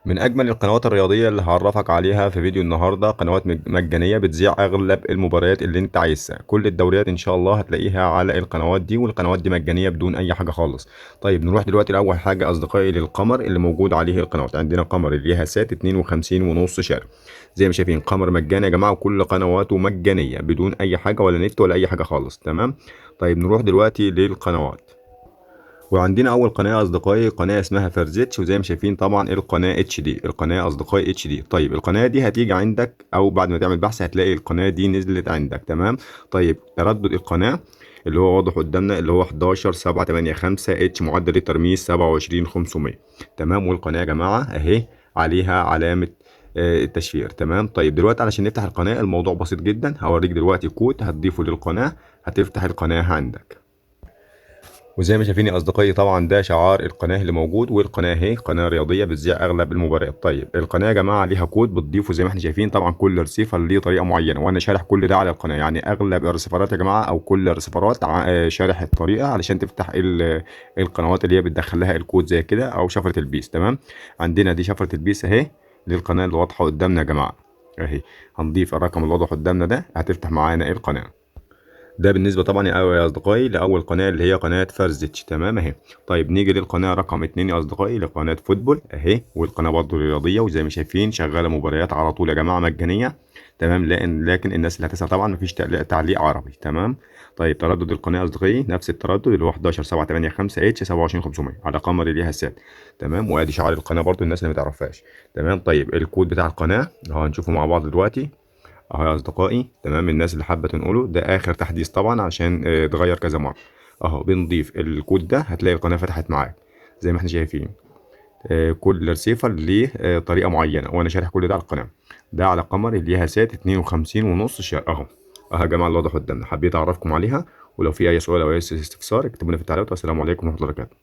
من أجمل القنوات الرياضية اللي هعرفك عليها في فيديو النهاردة قنوات مجانية بتذيع أغلب المباريات اللي أنت عايزها. كل الدوريات إن شاء الله هتلاقيها على القنوات دي، والقنوات دي مجانية بدون أي حاجة خالص. طيب نروح دلوقتي لأول حاجة أصدقائي للقمر اللي موجود عليه القنوات. عندنا قمر الياهسات 52 ونص شارع، زي ما شايفين قمر مجاني يا جماعة، وكل قنواته مجانية بدون أي حاجة ولا نت ولا أي حاجة خالص. تمام. طيب نروح دلوقتي للقنوات. وعندنا اول قناه يا اصدقائي قناه اسمها فرزتش، وزي ما شايفين طبعا القناه اتش دي، القناه اصدقائي اتش دي. طيب القناه دي هتيجي عندك او بعد ما تعمل بحث هتلاقي القناه دي نزلت عندك. تمام. طيب تردد القناه اللي هو واضح قدامنا اللي هو 11785 اتش، معدل الترميز 27500. تمام. والقناه يا جماعه اهي عليها علامه التشفير. تمام. طيب دلوقتي علشان نفتح القناه الموضوع بسيط جدا، هوريك دلوقتي كود هتضيفه للقناه هتفتح القناه عندك. وزي ما شايفين يا اصدقائي طبعا ده شعار القناه اللي موجود، والقناه اهي قناه رياضيه بتذيع اغلب المباريات. طيب القناه يا جماعه ليها كود بتضيفه زي ما احنا شايفين. طبعا كل رسيفر ليه طريقه معينه، وانا شارح كل ده على القناه. يعني اغلب الرسيفرات يا جماعه او كل الرسيفرات شارح الطريقه علشان تفتح القنوات اللي هي بتدخل لها الكود زي كده، او شفره البيس. تمام. عندنا دي شفره البيس اهي للقناه اللي واضحه قدامنا يا جماعه اهي. هنضيف الرقم اللي واضح قدامنا ده هتفتح معانا القناه. ده بالنسبة طبعا يا أصدقائي لأول قناة اللي هي قناة فرزتش. تمام أهي. طيب نيجي للقناة رقم اتنين يا أصدقائي لقناة فوتبول أهي، والقناة برضه رياضية، وزي ما شايفين شغالة مباريات على طول يا جماعة مجانية. تمام. لكن الناس اللي هتسأل طبعا مفيش تعليق عربي. تمام. طيب تردد القناة يا أصدقائي نفس التردد اللي هو 11785 اتش 27500 على قمر اليهسات. تمام. وادي شعار القناة برضه الناس اللي متعرفهاش. تمام. طيب الكود بتاع القناة اهو هنشوفه مع بعض دلوقتي اهو يا اصدقائي. تمام. الناس اللي حابه تنقله ده اخر تحديث طبعا عشان اتغير كذا مره. اهو بنضيف الكود ده هتلاقي القناه فتحت معاك زي ما احنا شايفين. كل ريسيفر ليه طريقه معينه، وانا شارح كل ده على القناه. ده على قمر اليهاسات 52 ونص شهر اهو. اهو يا جماعه اللي واضح قدامنا، حبيت اعرفكم عليها. ولو في اي سؤال او اي استفسار اكتبوا لنا في التعليقات. والسلام عليكم ورحمه الله وبركاته.